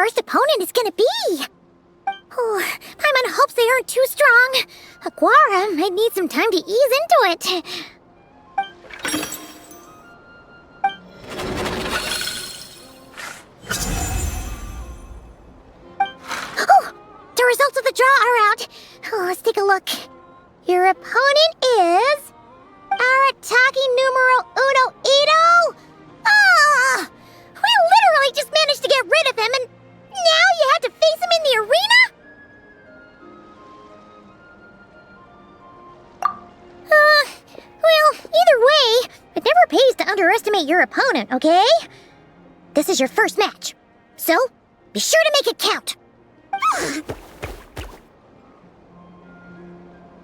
first opponent is gonna be. Oh, Paimon hopes they aren't too strong. Aguara might need some time to ease into it. Oh, the results of the draw are out. Oh, let's take a look. Your opponent is... Arataki numero uno Ito? Ah! We literally just managed to get rid of him, and now you have to face him in the arena? Well, either way, it never pays to underestimate your opponent, okay? This is your first match, so be sure to make it count.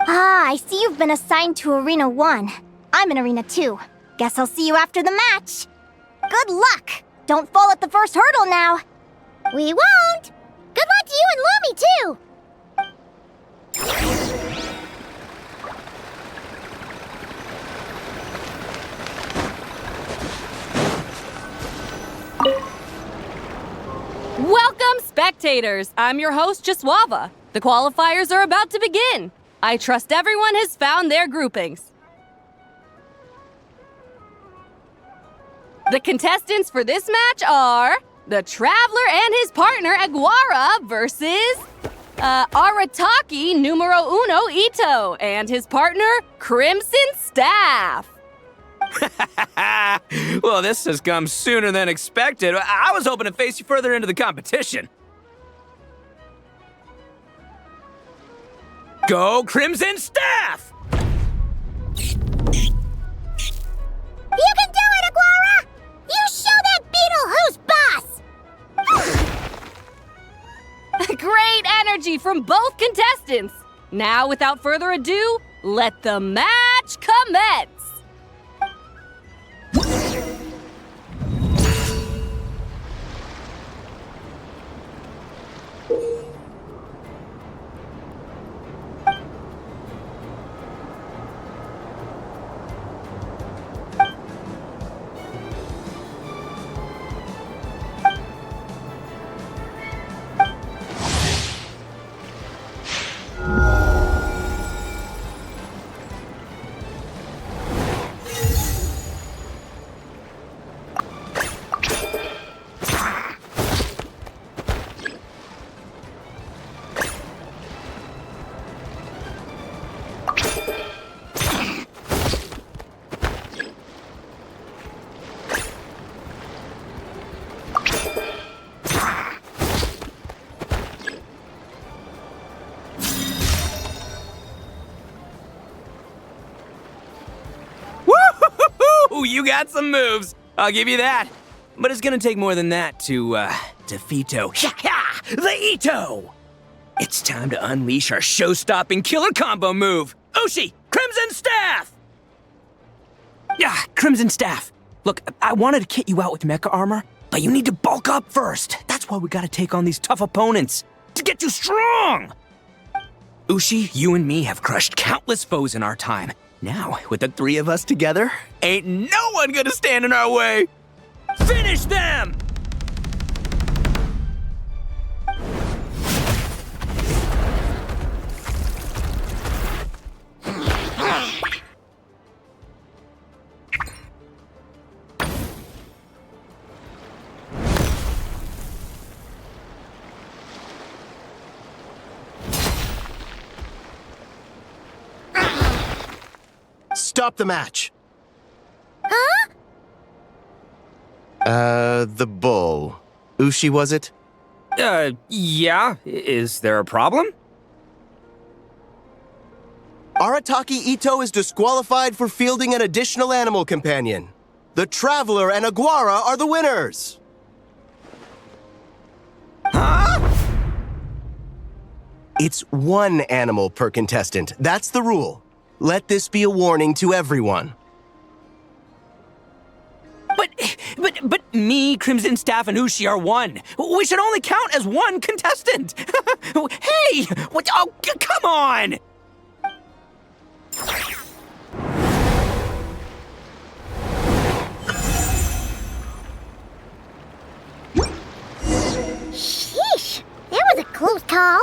I see you've been assigned to Arena 1. I'm in Arena 2. Guess I'll see you after the match. Good luck! Don't fall at the first hurdle now. We won't! Good luck to you and Lumi, too! Welcome, spectators! I'm your host, Jaswava. The qualifiers are about to begin. I trust everyone has found their groupings. The contestants for this match are the Traveler and his partner Aguara versus Arataki numero uno Ito and his partner Crimson Staff. Well, this has come sooner than expected. I was hoping to face you further into the competition. Go Crimson Staff! You can do it, Aguara! You show that beetle who's boss! Great energy from both contestants. Now, without further ado, let the match commence. Ooh, you got some moves. I'll give you that. But it's gonna take more than that to, defeat the Ito! It's time to unleash our show-stopping killer combo move. Ushi, Crimson Staff! Yeah, Crimson Staff. Look, I wanted to kit you out with mecha armor, but you need to bulk up first. That's why we gotta take on these tough opponents. To get you strong! Ushi, you and me have crushed countless foes in our time. Now, with the three of us together, ain't no one gonna stand in our way! Finish them! Stop the match. Huh? The bull. Ushi, was it? Yeah. Is there a problem? Arataki Ito is disqualified for fielding an additional animal companion. The Traveler and Aguara are the winners. Huh? It's one animal per contestant. That's the rule. Let this be a warning to everyone. But me, Crimson Staff, and Ushi are one. We should only count as one contestant. Hey! What? Oh, come on! Sheesh! call,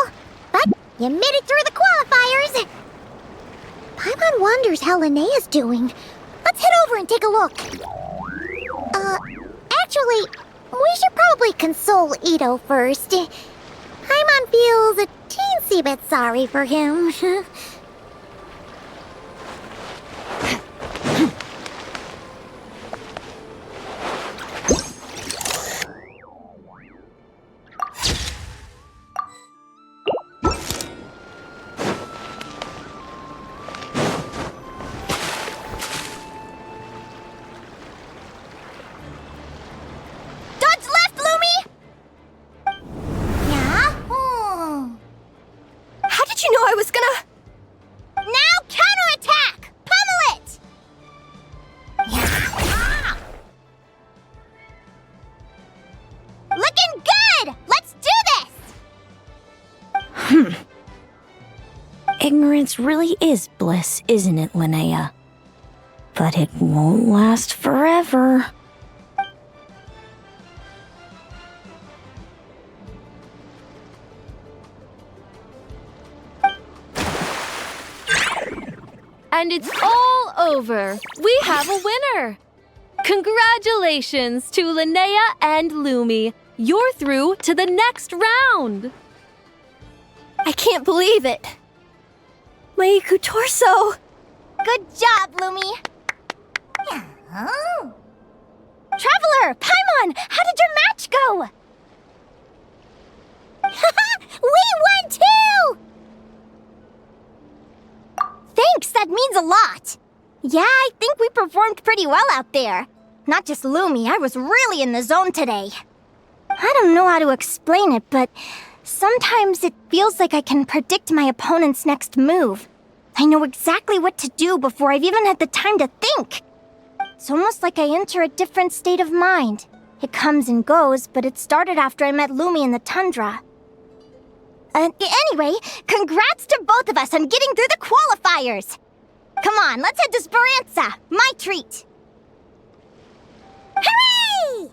but you made it through the qualifiers. Paimon wonders how Linnea's doing. Let's head over and take a look. Actually, we should probably console Ito first. Paimon feels a teensy bit sorry for him. Ignorance really is bliss, isn't it, Linnea? But it won't last forever. And it's all over. We have a winner. Congratulations to Linnea and Lumi. You're through to the next round. I can't believe it. My Iku torso. Good job, Lumi. Oh. Traveler, Paimon, how did your match go? We won too! Thanks, that means a lot. Yeah, I think we performed pretty well out there. Not just Lumi, I was really in the zone today. I don't know how to explain it, but sometimes it feels like I can predict my opponent's next move. I know exactly what to do before I've even had the time to think. It's almost like I enter a different state of mind. It comes and goes, but it started after I met Lumi in the tundra. Anyway, congrats to both of us on getting through the qualifiers! Come on, let's head to Speranza, my treat! Hooray!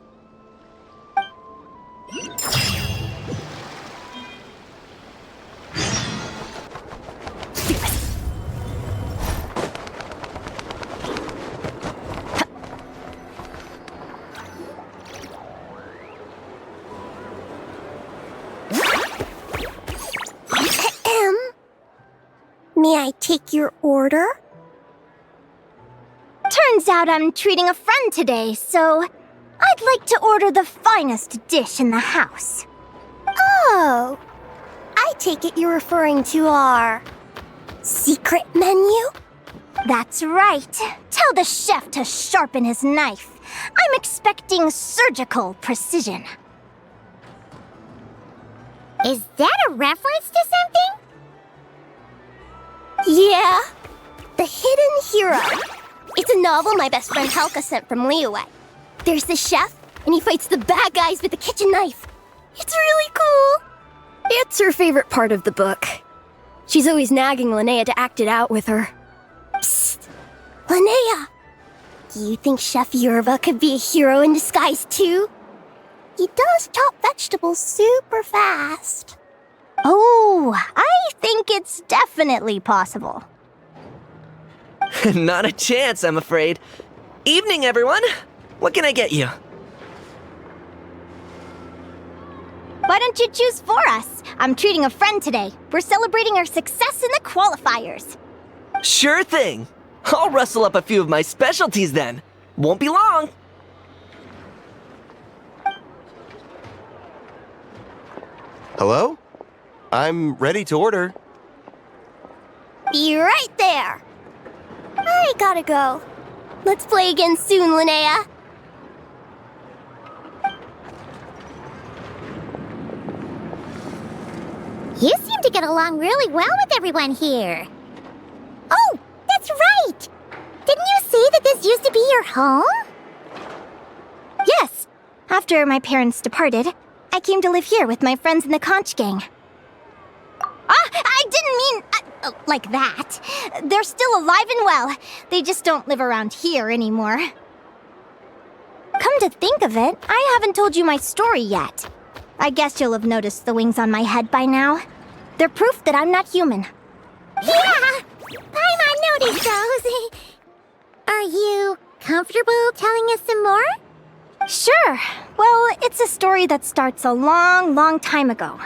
May I take your order? Turns out I'm treating a friend today, so I'd like to order the finest dish in the house. Oh, I take it you're referring to our secret menu? That's right. Tell the chef to sharpen his knife. I'm expecting surgical precision. Is that a reference to something? Yeah. The Hidden Hero. It's a novel my best friend Helka sent from Liyue. There's the chef, and he fights the bad guys with a kitchen knife. It's really cool. It's her favorite part of the book. She's always nagging Linnea to act it out with her. Psst. Linnea, do you think Chef Yerva could be a hero in disguise too? He does chop vegetables super fast. Oh, I think it's definitely possible. Not a chance, I'm afraid. Evening, everyone. What can I get you? Why don't you choose for us? I'm treating a friend today. We're celebrating our success in the qualifiers. Sure thing. I'll rustle up a few of my specialties then. Won't be long. Hello? I'm ready to order. Be right there. I gotta go. Let's play again soon, Linnea. You seem to get along really well with everyone here. Oh, that's right! Didn't you say that this used to be your home? Yes. After my parents departed, I came to live here with my friends in the conch gang. I didn't mean like that. They're still alive and well. They just don't live around here anymore. Come to think of it, I haven't told you my story yet. I guess you'll have noticed the wings on my head by now. They're proof that I'm not human. Yeah, Paimon noticed those. Are you comfortable telling us some more? Sure. Well, it's a story that starts a long, long time ago.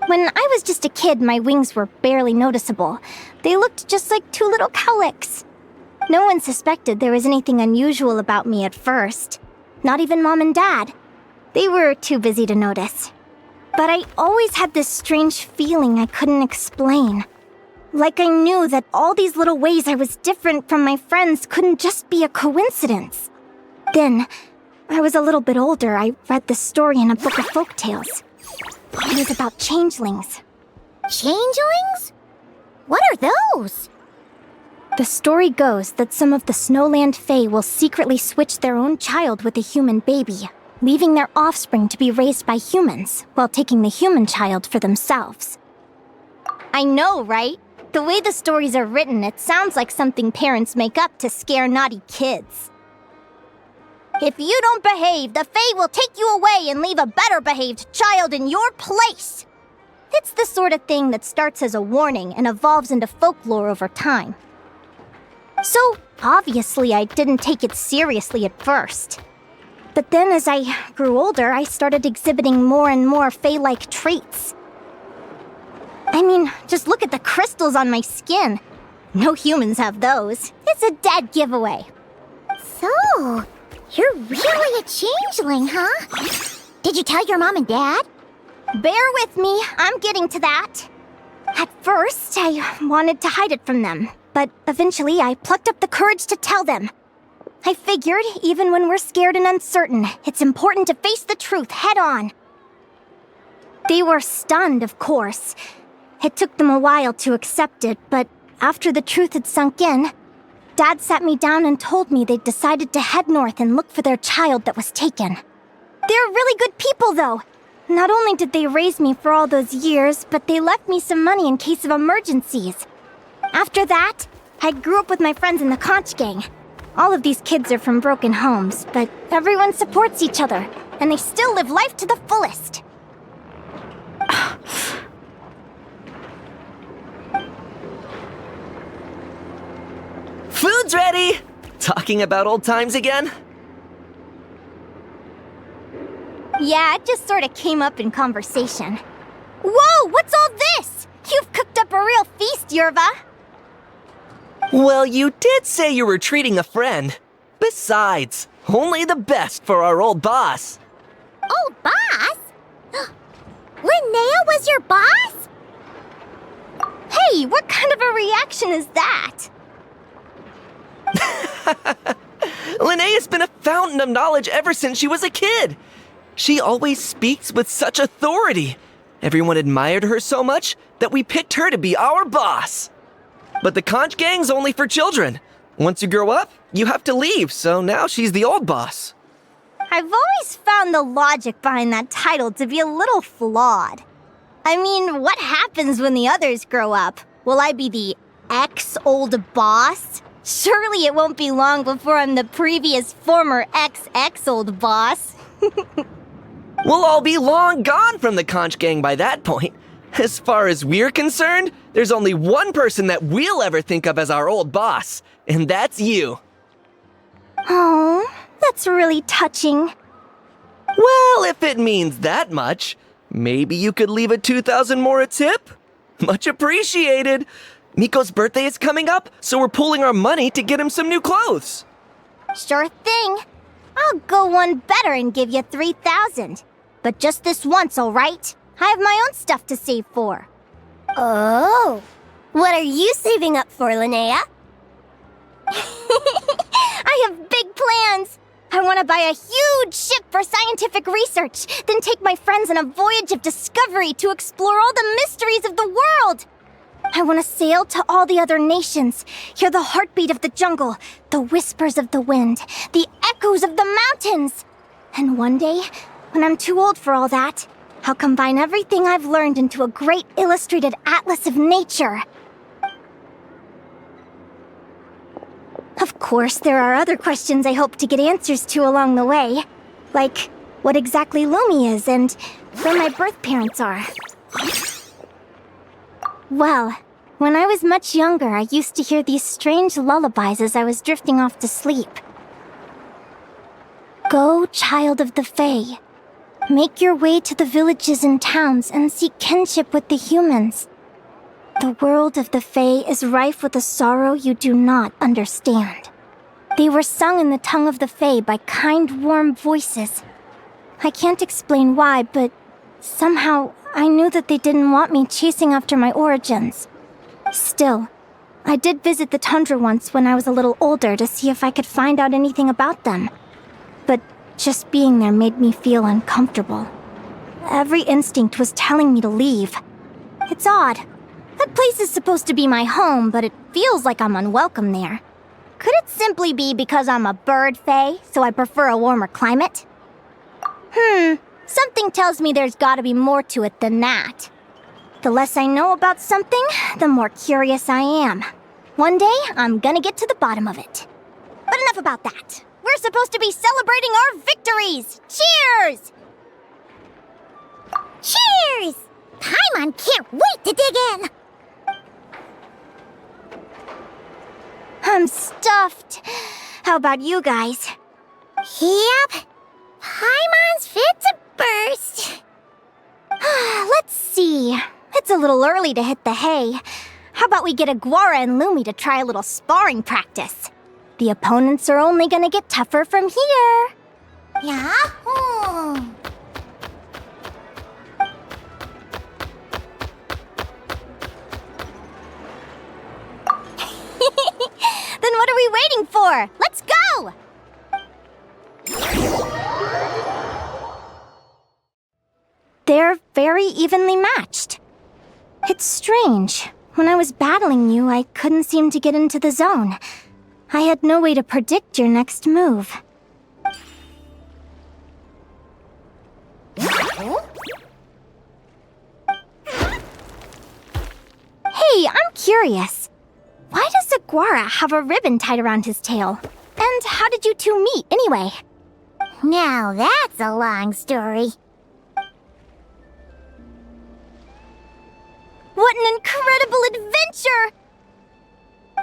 When I was just a kid, my wings were barely noticeable. They looked just like two little cowlicks. No one suspected there was anything unusual about me at first. Not even Mom and Dad. They were too busy to notice. But I always had this strange feeling I couldn't explain. Like I knew that all these little ways I was different from my friends couldn't just be a coincidence. Then, I was a little bit older, I read this story in a book of folktales. It was about changelings. Changelings? What are those? The story goes that some of the Snowland Fae will secretly switch their own child with a human baby, leaving their offspring to be raised by humans, while taking the human child for themselves. I know, right? The way the stories are written, it sounds like something parents make up to scare naughty kids. If you don't behave, the Fae will take you away and leave a better-behaved child in your place. It's the sort of thing that starts as a warning and evolves into folklore over time. So, obviously, I didn't take it seriously at first. But then as I grew older, I started exhibiting more and more Fae-like traits. I mean, just look at the crystals on my skin. No humans have those. It's a dead giveaway. So, you're really a changeling, huh? Did you tell your mom and dad? Bear with me, I'm getting to that. At first, I wanted to hide it from them, but eventually I plucked up the courage to tell them. I figured, even when we're scared and uncertain, it's important to face the truth head on. They were stunned, of course. It took them a while to accept it, but after the truth had sunk in, Dad sat me down and told me they'd decided to head north and look for their child that was taken. They're really good people, though. Not only did they raise me for all those years, but they left me some money in case of emergencies. After that, I grew up with my friends in the conch gang. All of these kids are from broken homes, but everyone supports each other, and they still live life to the fullest. Food's ready! Talking about old times again? Yeah, it just sort of came up in conversation. Whoa, what's all this? You've cooked up a real feast, Yerva. Well, you did say you were treating a friend. Besides, only the best for our old boss. Old boss? Linnea was your boss? Hey, what kind of a reaction is that? Linnea's been a fountain of knowledge ever since she was a kid. She always speaks with such authority. Everyone admired her so much that we picked her to be our boss. But the conch gang's only for children. Once you grow up, you have to leave, so now she's the old boss. I've always found the logic behind that title to be a little flawed. I mean, what happens when the others grow up? Will I be the ex-old boss? Surely it won't be long before I'm the previous former ex-old boss. We'll all be long gone from the conch gang by that point. As far as we're concerned, there's only one person that we'll ever think of as our old boss, and that's you. Oh, that's really touching. Well, if it means that much, maybe you could leave a 2,000 more a tip? Much appreciated. Miko's birthday is coming up, so we're pooling our money to get him some new clothes. Sure thing. I'll go one better and give you 3,000. But just this once, all right? I have my own stuff to save for. Oh. What are you saving up for, Linnea? I have big plans. I want to buy a huge ship for scientific research, then take my friends on a voyage of discovery to explore all the mysteries of the world. I want to sail to all the other nations, hear the heartbeat of the jungle, the whispers of the wind, the echoes of the mountains. And one day, when I'm too old for all that, I'll combine everything I've learned into a great illustrated atlas of nature. Of course, there are other questions I hope to get answers to along the way. Like, what exactly Lumi is, and where my birth parents are. Well, when I was much younger, I used to hear these strange lullabies as I was drifting off to sleep. Go, child of the Fae. Make your way to the villages and towns and seek kinship with the humans. The world of the Fae is rife with a sorrow you do not understand. They were sung in the tongue of the Fae by kind, warm voices. I can't explain why, but somehow I knew that they didn't want me chasing after my origins. Still, I did visit the tundra once when I was a little older to see if I could find out anything about them. But just being there made me feel uncomfortable. Every instinct was telling me to leave. It's odd. That place is supposed to be my home, but it feels like I'm unwelcome there. Could it simply be because I'm a bird fae, so I prefer a warmer climate? Something tells me there's gotta be more to it than that. The less I know about something, the more curious I am. One day, I'm gonna get to the bottom of it. But enough about that. We're supposed to be celebrating our victories! Cheers! Cheers! Paimon can't wait to dig in! I'm stuffed. How about you guys? Yep. Paimon's fit to burst. Let's see. It's a little early to hit the hay. How about we get Aguara and Lumi to try a little sparring practice? The opponents are only gonna get tougher from here. Yahoo! Then what are we waiting for? Let's go! They're very evenly matched. It's strange. When I was battling you, I couldn't seem to get into the zone. I had no way to predict your next move. Hey, I'm curious. Why does Aguara have a ribbon tied around his tail? And how did you two meet, anyway? Now that's a long story. What an incredible adventure!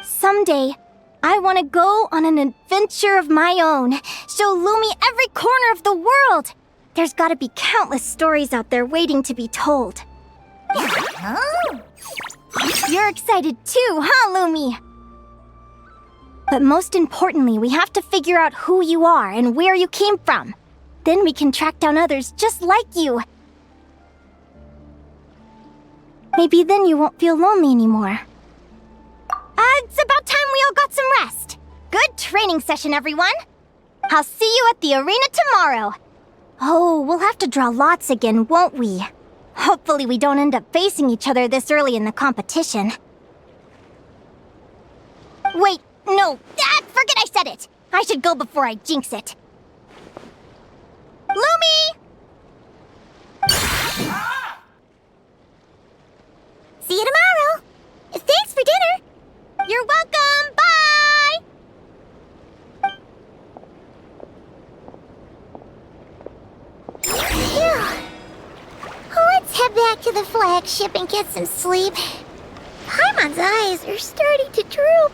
Someday, I want to go on an adventure of my own. Show Lumi every corner of the world. There's gotta be countless stories out there waiting to be told. Oh. You're excited too, huh, Lumi? But most importantly, we have to figure out who you are and where you came from. Then we can track down others just like you. Maybe then you won't feel lonely anymore. It's about time we all got some rest. Good training session, everyone. I'll see you at the arena tomorrow. Oh, we'll have to draw lots again, won't we? Hopefully we don't end up facing each other this early in the competition. Wait, no. Forget I said it. I should go before I jinx it. Lumi! See you tomorrow. Thanks for dinner. You're welcome. Bye! Phew. Let's head back to the flagship and get some sleep. Paimon's eyes are starting to droop.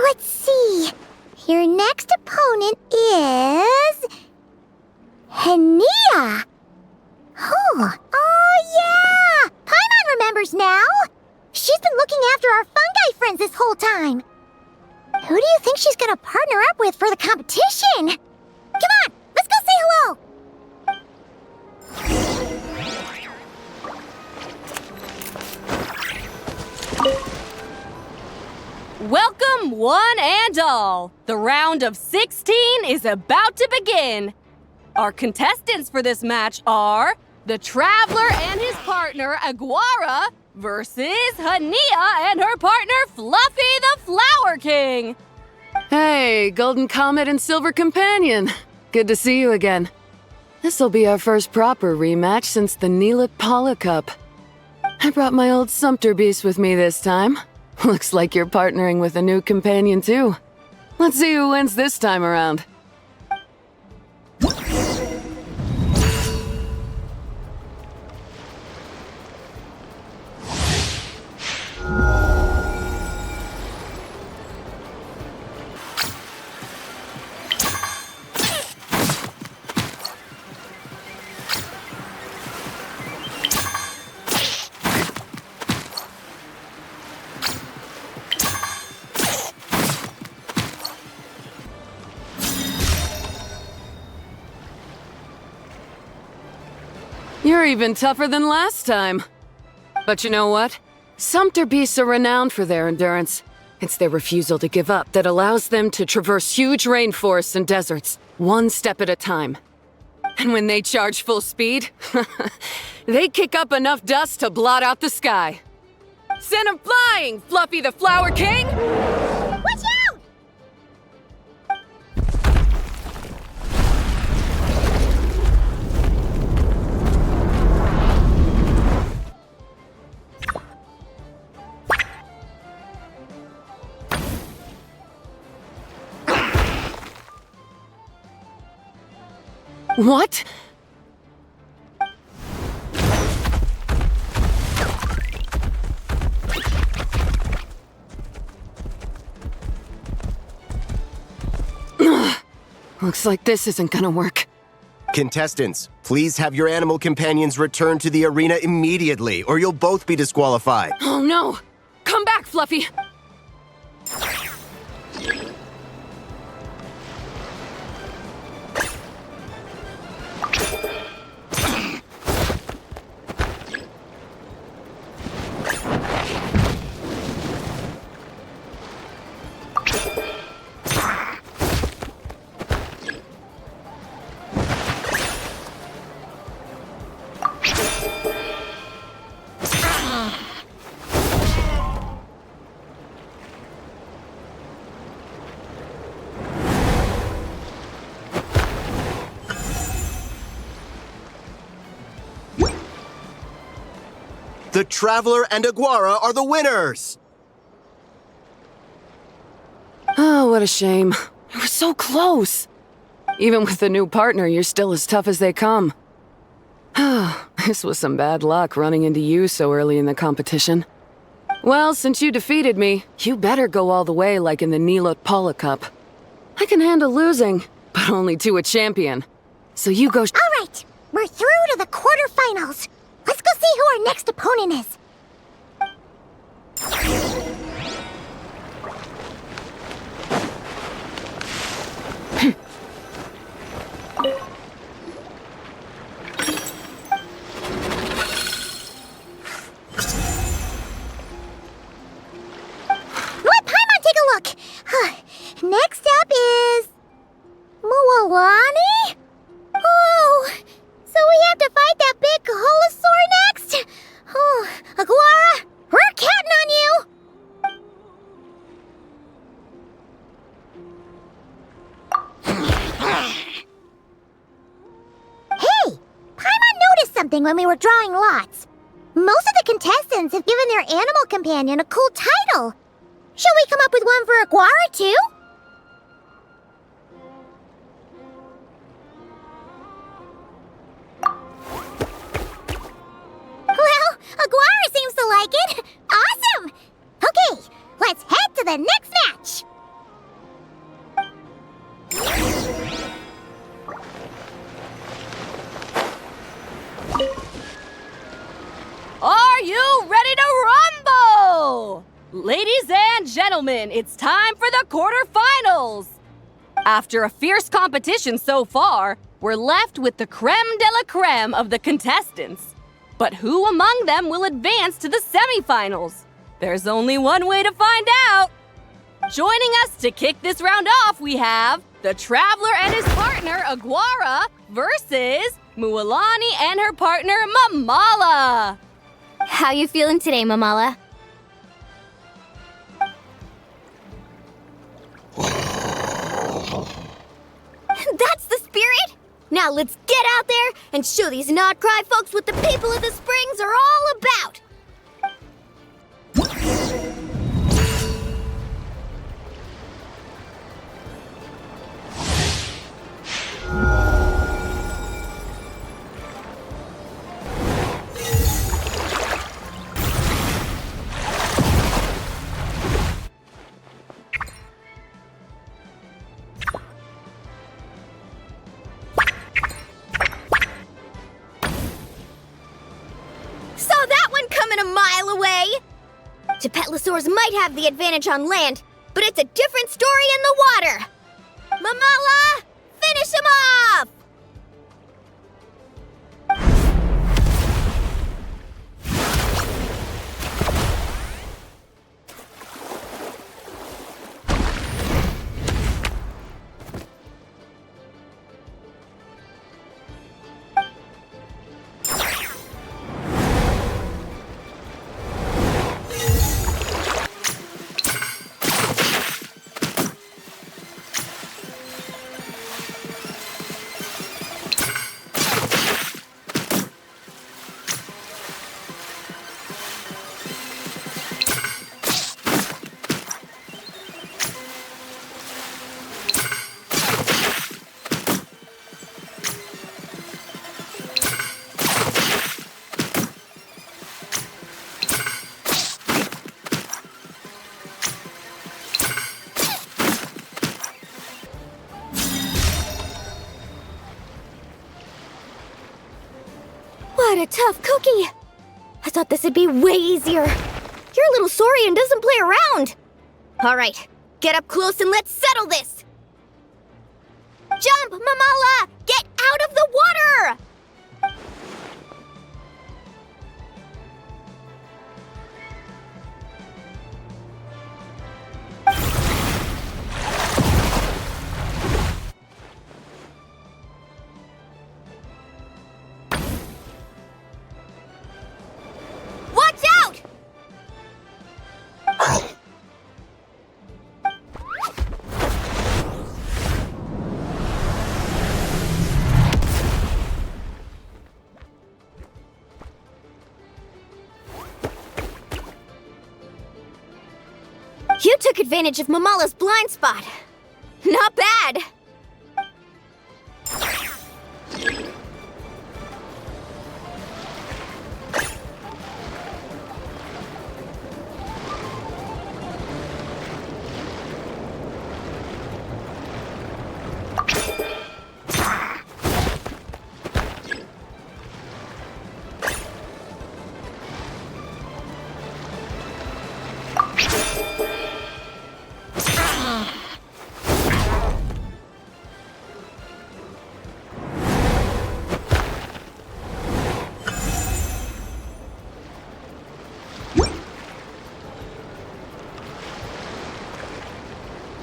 Let's see. Your next opponent is... Henia! Oh yeah! Paimon remembers now! She's been looking after our fungi friends this whole time. Who do you think she's gonna partner up with for the competition? Come on, let's go say hello! Welcome, one and all. The round of 16 is about to begin. Our contestants for this match are the Traveler and his partner, Aguara, versus Hania and her partner, Fluffy the Flower King. Hey, Golden Comet and Silver Companion. Good to see you again. This'll be our first proper rematch since the Neelip Cup. I brought my old Sumpter Beast with me this time. Looks like you're partnering with a new companion too. Let's see who wins this time around. You're even tougher than last time. But you know what? Sumpter beasts are renowned for their endurance. It's their refusal to give up that allows them to traverse huge rainforests and deserts, one step at a time. And when they charge full speed, they kick up enough dust to blot out the sky. Send 'em flying, Fluffy the Flower King! Watch out! What? Looks like this isn't gonna work. Contestants, please have your animal companions return to the arena immediately, or you'll both be disqualified. Oh no! Come back, Fluffy! The Traveler and Aguara are the winners! Oh, what a shame. We were so close. Even with the new partner, you're still as tough as they come. This was some bad luck running into you so early in the competition. Well, since you defeated me, you better go all the way like in the Neelip Cup. I can handle losing, but only to a champion. So you go. All right, we're through to the quarterfinals. Let's go see who our next opponent is. Let Paimon take a look. Next up is Mualani? Oh, so we have to fight that big Holosaur next? Oh, Aguara, we're counting on you! Hey, Paimon noticed something when we were drawing lots. Most of the contestants have given their animal companion a cool title. Shall we come up with one for Aguara, too? Well, Aguara seems to like it. Awesome! Okay, let's head to the next match. Are you ready to rumble? Ladies and gentlemen, it's time for the quarterfinals. After a fierce competition so far, we're left with the creme de la creme of the contestants. But who among them will advance to the semifinals? There's only one way to find out. Joining us to kick this round off, we have the Traveler and his partner, Aguara, versus Mualani and her partner, Mamala. How you feeling today, Mamala? That's the spirit! Now let's get out there and show these not-cry folks what the people of the Springs are all about! Saw that one coming a mile away! Gepetlosaurs might have the advantage on land, but it's a different story in the water! Mamala! Finish him off! What a tough cookie! I thought this would be way easier. Your little Saurian doesn't play around. All right, get up close and let's settle this. Jump, Mamala! Get out of the water! Watch out! You took advantage of Mamala's blind spot. Not bad.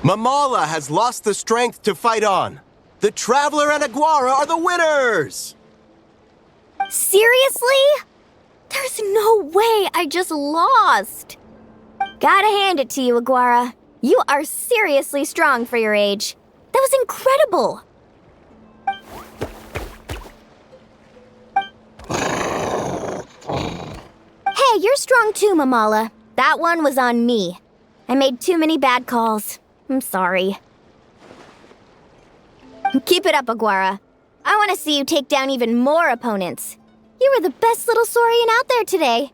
Mamala has lost the strength to fight on. The Traveler and Aguara are the winners! Seriously? There's no way I just lost. Gotta hand it to you, Aguara. You are seriously strong for your age. That was incredible. Hey, you're strong too, Mamala. That one was on me. I made too many bad calls. I'm sorry. Keep it up, Aguara. I want to see you take down even more opponents. You were the best little Saurian out there today.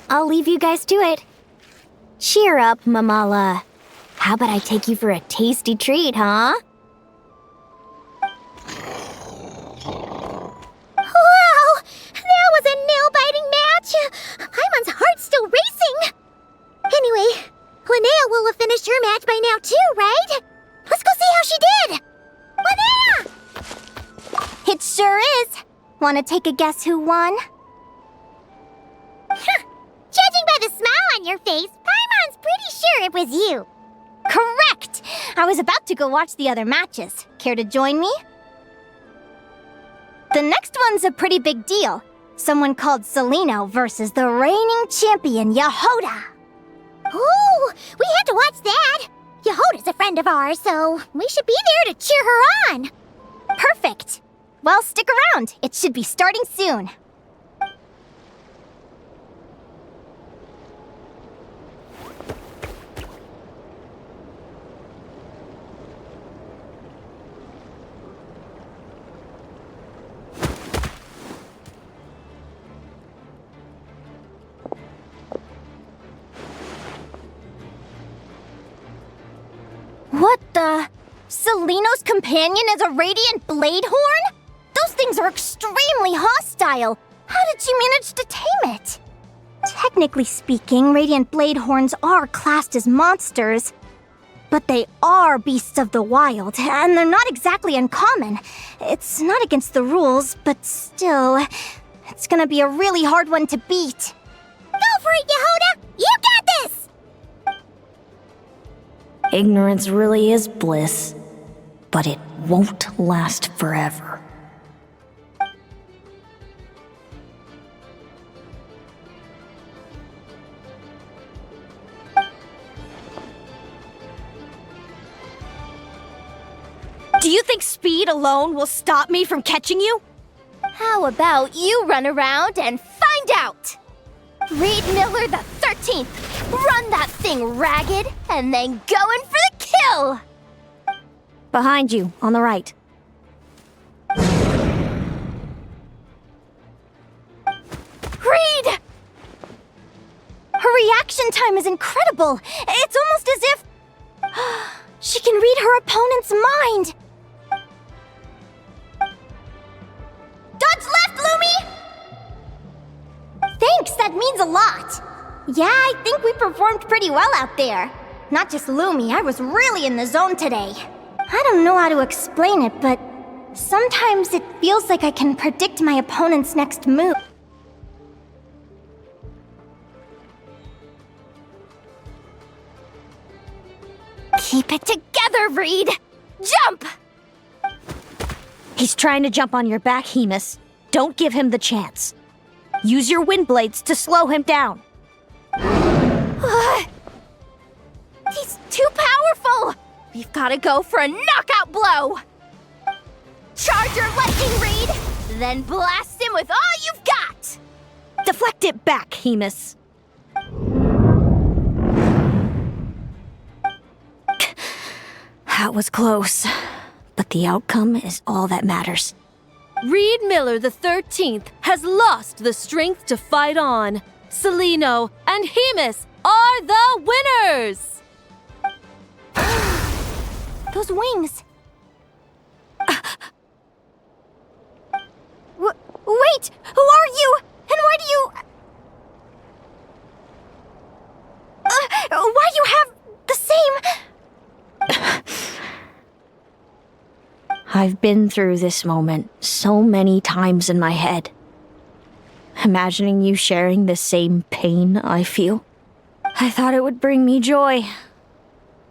I'll leave you guys to it. Cheer up, Mamala. How about I take you for a tasty treat, huh? Wow! That was a nail-biting match! Paimon's heart's still racing! Anyway, Linnea will have finished her match by now too, right? Let's go see how she did! Linnea! It sure is. Want to take a guess who won? face, Paimon's pretty sure it was you. Correct! I was about to go watch the other matches. Care to join me? The next one's a pretty big deal. Someone called Celino versus the reigning champion, Yehoda. Ooh, we have to watch that. Yehoda's a friend of ours, so we should be there to cheer her on. Perfect. Well, stick around. It should be starting soon. What the? Celino's companion is a radiant blade horn? Those things are extremely hostile. How did she manage to tame it? Technically speaking, radiant blade horns are classed as monsters. But they are beasts of the wild, and they're not exactly uncommon. It's not against the rules, but still, it's gonna be a really hard one to beat. Go for it, Yehoda! You got this! Ignorance really is bliss, but it won't last forever. Do you think speed alone will stop me from catching you? How about you run around and find out? Reed Miller the 13th, run that thing ragged, and then go in for the kill! Behind you, on the right. Reed! Her reaction time is incredible. It's almost as if she can read her opponent's mind. Dodge left, Lumi! Thanks, that means a lot. Yeah, I think we performed pretty well out there. Not just Lumi, I was really in the zone today. I don't know how to explain it, but sometimes it feels like I can predict my opponent's next move. Keep it together, Reed! Jump! He's trying to jump on your back, Hemus. Don't give him the chance. Use your wind blades to slow him down. He's too powerful! We've gotta go for a knockout blow! Charge your lightning, Reed! Then blast him with all you've got! Deflect it back, Hemus. That was close, but the outcome is all that matters. Reed Miller the 13th has lost the strength to fight on. Celino and Hemus are the winners! Those wings. Wait! Who are you? And why do you... why do you have the same... I've been through this moment so many times in my head. Imagining you sharing the same pain I feel. I thought it would bring me joy.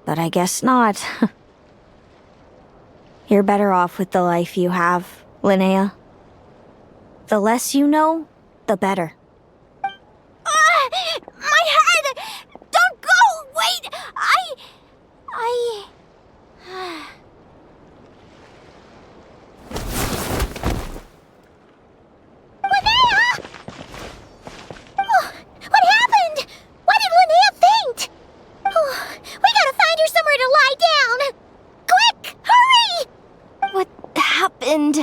But I guess not. You're better off with the life you have, Linnea. The less you know, the better. My head! Don't go! Wait! Linnea! Oh, what happened? Why did Linnea faint? Oh, we gotta find her somewhere to lie down. Quick, hurry! What happened?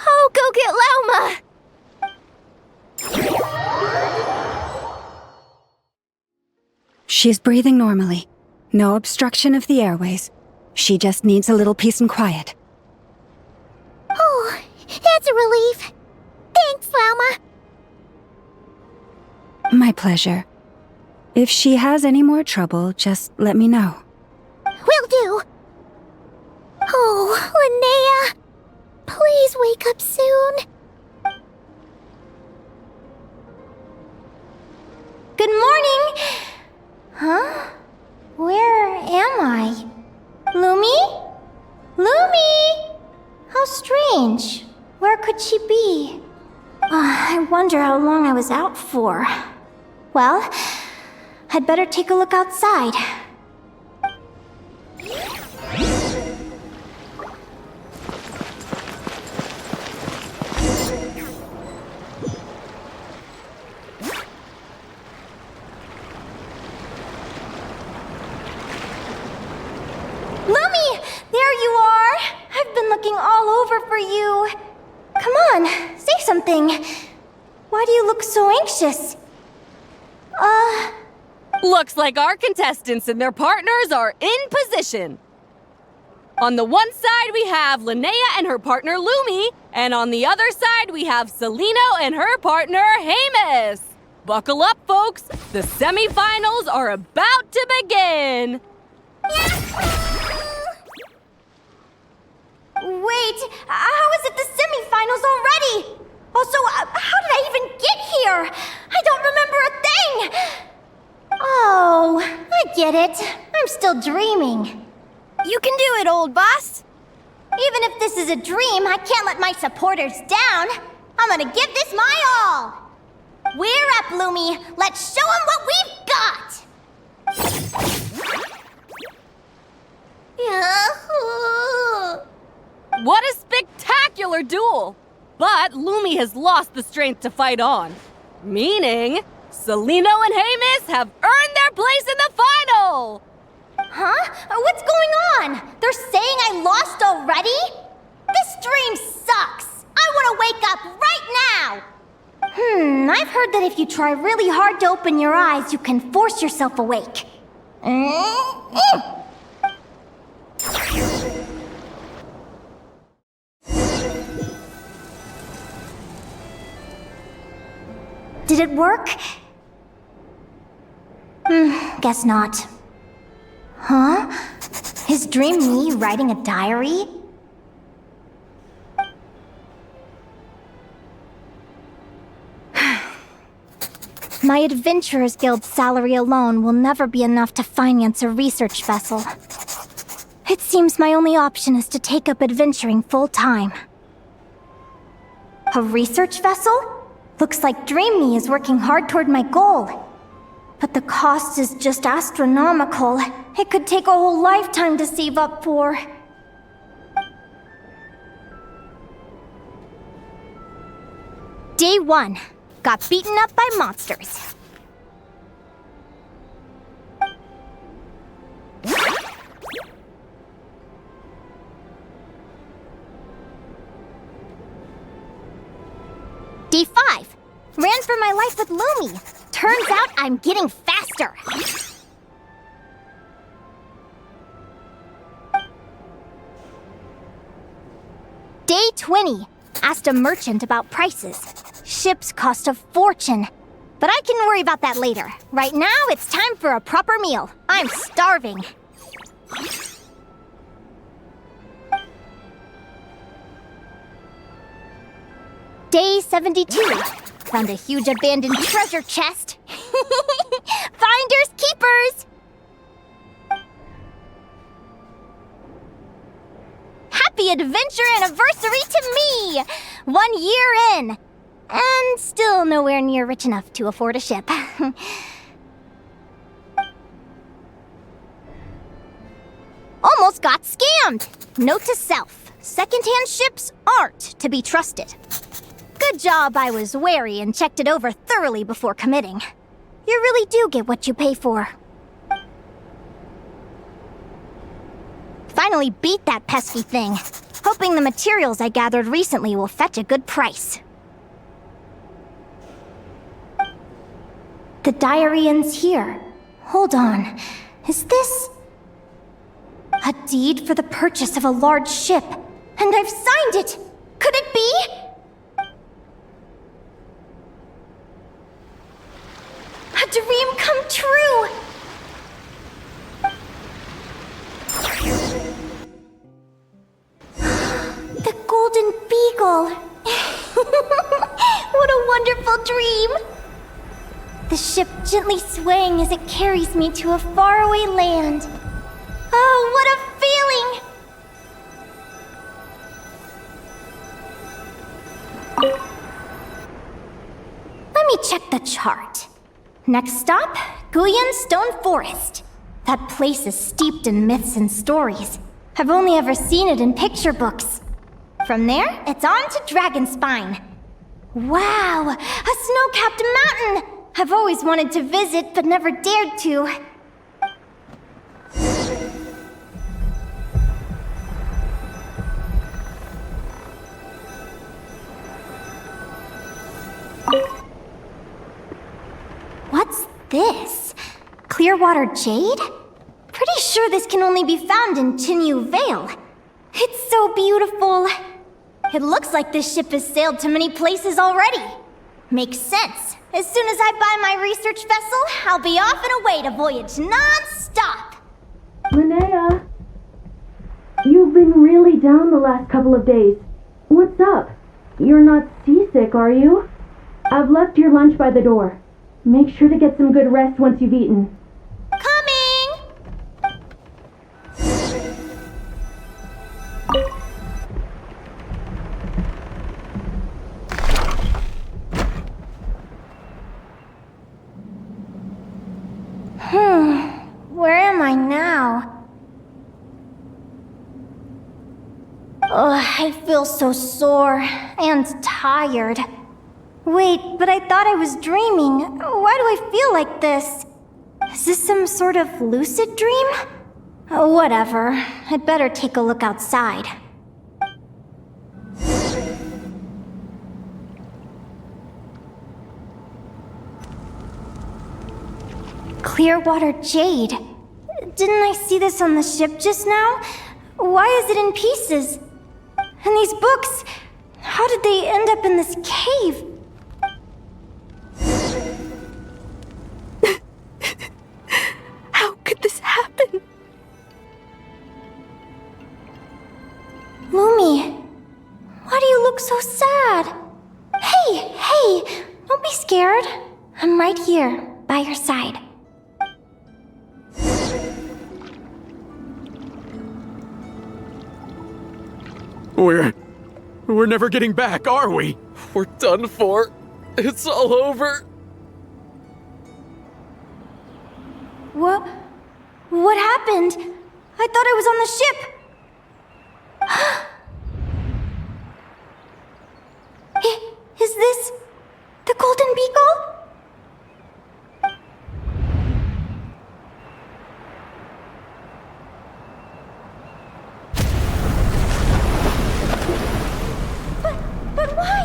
I'll go get Lauma! She's breathing normally. No obstruction of the airways. She just needs a little peace and quiet. Oh, that's a relief. Thanks, Lauma. My pleasure. If she has any more trouble, just let me know. Will do. Oh, Linnea. Please wake up soon. strange. Where could she be? I wonder how long I was out for. Well, I'd better take a look outside. Lumi! There you are! I've been looking all over for you. Come on, say something. Why do you look so anxious? Looks like our contestants and their partners are in position. On the one side, we have Linnea and her partner Lumi, and on the other side, we have Celino and her partner Hamus. Buckle up, folks. The semifinals are about to begin. Wait, how is it the semifinals already? Also, how did I even get here? I don't remember a thing! Oh, I get it. I'm still dreaming. You can do it, old boss! Even if this is a dream, I can't let my supporters down. I'm gonna give this my all. We're up, Lumi. Let's show them what we've got! What a spectacular duel! But Lumi has lost the strength to fight on. Meaning, Celino and Hamus have earned their place in the final! Huh? What's going on? They're saying I lost already? This dream sucks! I want to wake up right now! I've heard that if you try really hard to open your eyes, you can force yourself awake. Did it work? Guess not. Huh? Is Dream me writing a diary? My Adventurers Guild salary alone will never be enough to finance a research vessel. It seems my only option is to take up adventuring full-time. A research vessel? Looks like Dream Me is working hard toward my goal. But the cost is just astronomical. It could take a whole lifetime to save up for. Day 1. Got beaten up by monsters. Day 5. Ran for my life with Lumi. Turns out I'm getting faster. Day 20. Asked a merchant about prices. Ships cost a fortune. But I can worry about that later. Right now, it's time for a proper meal. I'm starving. Day 72. Found a huge abandoned treasure chest. Finders keepers! Happy adventure anniversary to me! 1 year in. And still nowhere near rich enough to afford a ship. Almost got scammed! Note to self, secondhand ships aren't to be trusted. Good job I was wary and checked it over thoroughly before committing. You really do get what you pay for. Finally beat that pesky thing, hoping the materials I gathered recently will fetch a good price. The diary ends here. Hold on. Is this... a deed for the purchase of a large ship? And I've signed it! Could it be? A dream come true! The Golden Beagle! What a wonderful dream! The ship gently swaying as it carries me to a faraway land. Oh, what a feeling! check the chart. Next stop, Guyan Stone Forest. That place is steeped in myths and stories. I've only ever seen it in picture books. From there, it's on to Dragonspine. Wow, a snow-capped mountain! I've always wanted to visit, but never dared to. What's this? Clearwater jade? Pretty sure this can only be found in Chinyu Vale. It's so beautiful. It looks like this ship has sailed to many places already. Makes sense. As soon as I buy my research vessel, I'll be off and away to voyage non-stop. Linnea, you've been really down the last couple of days. What's up? You're not seasick, are you? I've left your lunch by the door. Make sure to get some good rest once you've eaten. Coming! Where am I now? Ugh, I feel so sore and tired. Wait, but I thought I was dreaming. Why do I feel like this? Is this some sort of lucid dream? Whatever. I'd better take a look outside. Clearwater jade. Didn't I see this on the ship just now? Why is it in pieces? And these books, how did they end up in this cave? How could this happen? Lumi, why do you look so sad? Hey, don't be scared. I'm right here, by your side. We're never getting back, are we? We're done for. It's all over. What happened? I thought I was on the ship. Is this the Golden Beagle? But why?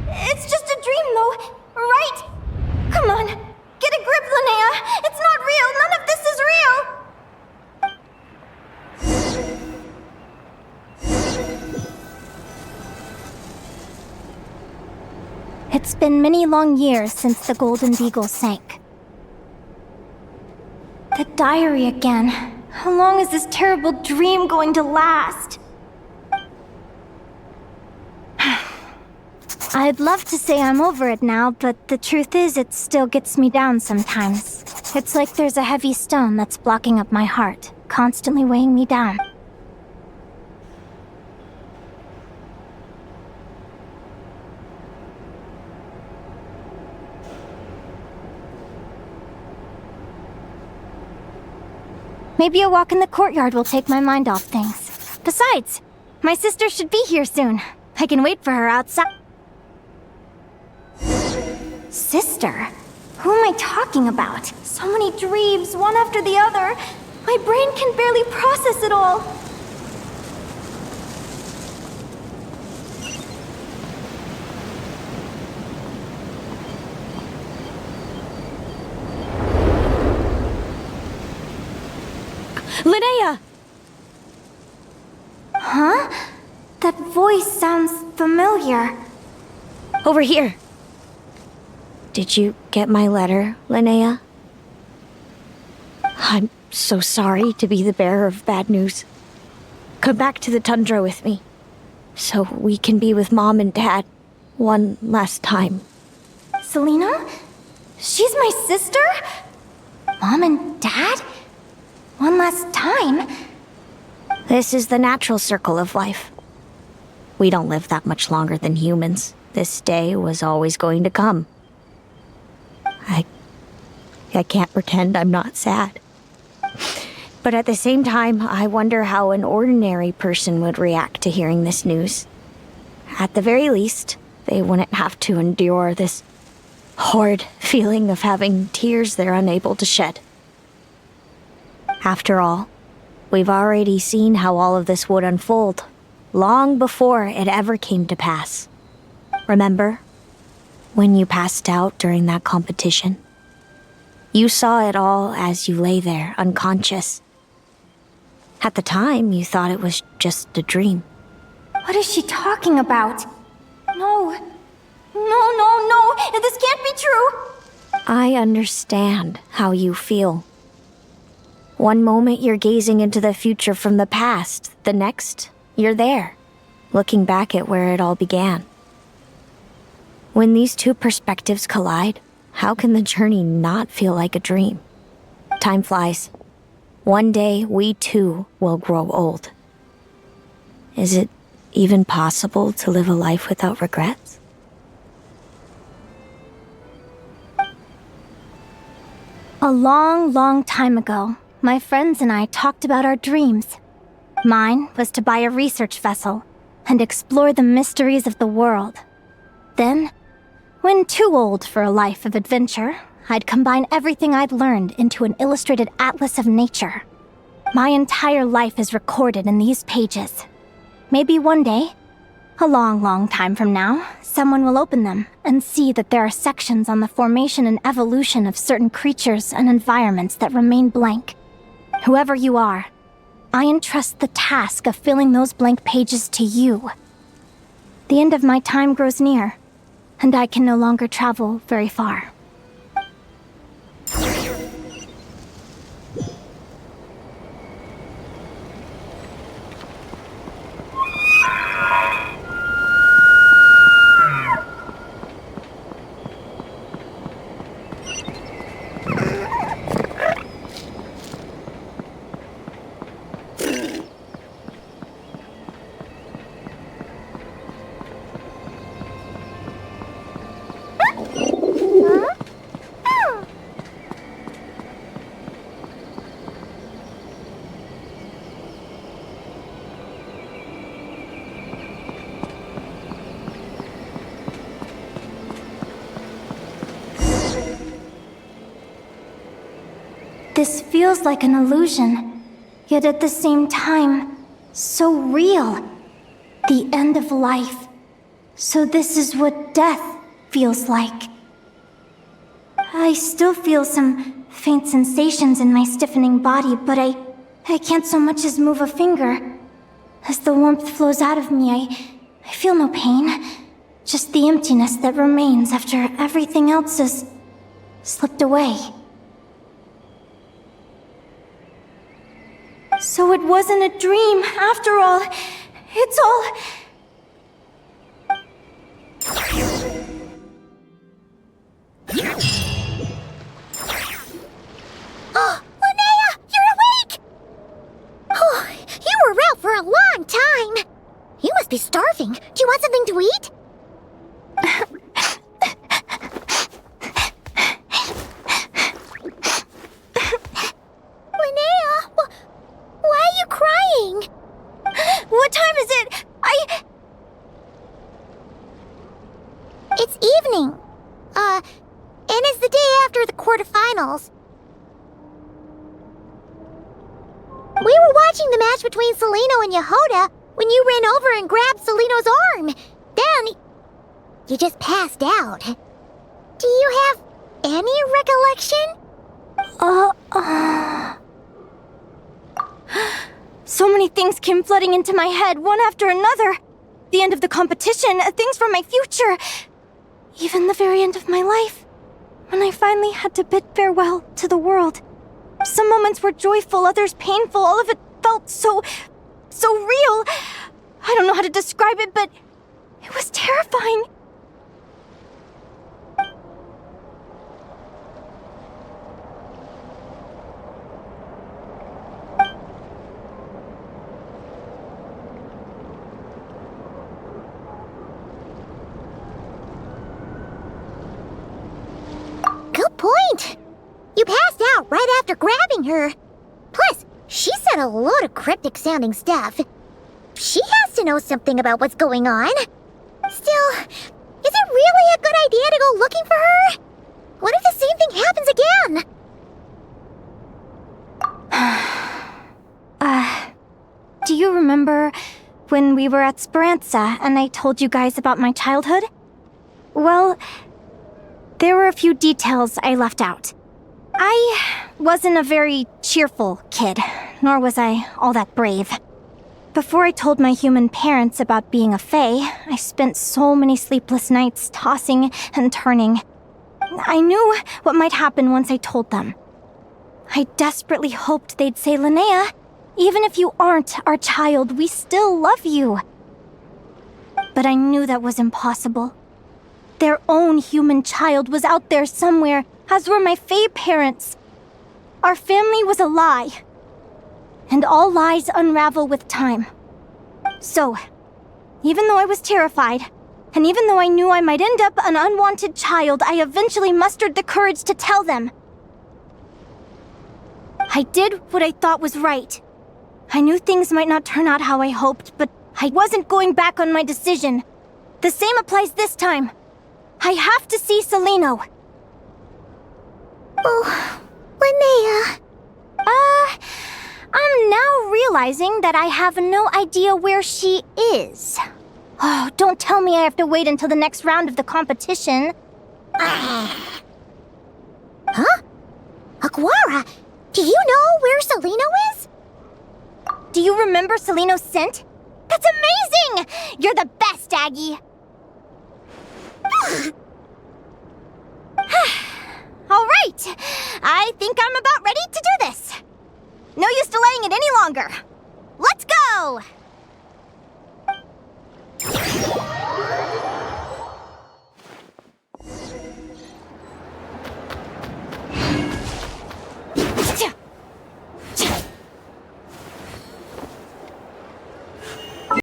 It's just a dream, though, right? Come on, get a grip, Linnea. It's not real. None of this is real. It's been many long years since the Golden Beagle sank. The diary again. How long is this terrible dream going to last? I'd love to say I'm over it now, but the truth is it still gets me down sometimes. It's like there's a heavy stone that's blocking up my heart, constantly weighing me down. Maybe a walk in the courtyard will take my mind off things. Besides, my sister should be here soon. I can wait for her outside. Sister? Who am I talking about? So many dreams, one after the other. My brain can barely process it all. Linnea! Huh? That voice sounds familiar. Over here. Did you get my letter, Linnea? I'm so sorry to be the bearer of bad news. Come back to the tundra with me, so we can be with Mom and Dad one last time. Selena? She's my sister? Mom and Dad? One last time? This is the natural circle of life. We don't live that much longer than humans. This day was always going to come. I can't pretend I'm not sad. But at the same time, I wonder how an ordinary person would react to hearing this news. At the very least, they wouldn't have to endure this horrid feeling of having tears they're unable to shed. After all, we've already seen how all of this would unfold, long before it ever came to pass. Remember, when you passed out during that competition? You saw it all as you lay there, unconscious. At the time, you thought it was just a dream. What is she talking about? No. No. This can't be true. I understand how you feel. One moment you're gazing into the future from the past, the next, you're there, looking back at where it all began. When these two perspectives collide, how can the journey not feel like a dream? Time flies. One day, we too will grow old. Is it even possible to live a life without regrets? A long time ago, my friends and I talked about our dreams. Mine was to buy a research vessel and explore the mysteries of the world. Then, when too old for a life of adventure, I'd combine everything I'd learned into an illustrated atlas of nature. My entire life is recorded in these pages. Maybe one day, a long time from now, someone will open them and see that there are sections on the formation and evolution of certain creatures and environments that remain blank. Whoever you are, I entrust the task of filling those blank pages to you. The end of my time grows near, and I can no longer travel very far. This feels like an illusion, yet at the same time, so real. The end of life. So this is what death feels like. I still feel some faint sensations in my stiffening body, but I can't so much as move a finger. As the warmth flows out of me, I feel no pain. Just the emptiness that remains after everything else has slipped away. So it wasn't a dream, after all. It's all... Oh, Linnea, you're awake! Oh, you were out for a long time. You must be starving. Do you want something to eat? Linnea, why are you crying? What time is it? It's evening. And it's the day after the quarterfinals. We were watching the match between Celino and Yehoda when you ran over and grabbed Celino's arm. Then, you just passed out. Do you have any recollection? So many things came flooding into my head, one after another. The end of the competition, things from my future. Even the very end of my life. When I finally had to bid farewell to the world. Some moments were joyful, others painful. All of it felt so real. I don't know how to describe it, but it was terrifying. after grabbing her. Plus, she said a load of cryptic sounding stuff. She has to know something about what's going on. Still, is it really a good idea to go looking for her? What if the same thing happens again? Do you remember when we were at Speranza and I told you guys about my childhood? Well, there were a few details I left out. I wasn't a very cheerful kid, nor was I all that brave. Before I told my human parents about being a fae, I spent so many sleepless nights tossing and turning. I knew what might happen once I told them. I desperately hoped they'd say, Linnea, even if you aren't our child, we still love you. But I knew that was impossible. Their own human child was out there somewhere, as were my fae parents. Our family was a lie. And all lies unravel with time. So, even though I was terrified, and even though I knew I might end up an unwanted child, I eventually mustered the courage to tell them. I did what I thought was right. I knew things might not turn out how I hoped, but I wasn't going back on my decision. The same applies this time. I have to see Celino. Oh, Linnea. I'm now realizing that I have no idea where she is. Oh, don't tell me I have to wait until the next round of the competition. Huh? Aguara, do you know where Celino is? Do you remember Celino's scent? That's amazing! You're the best, Aggie! All right, I think I'm about ready to do this. No use delaying it any longer. Let's go!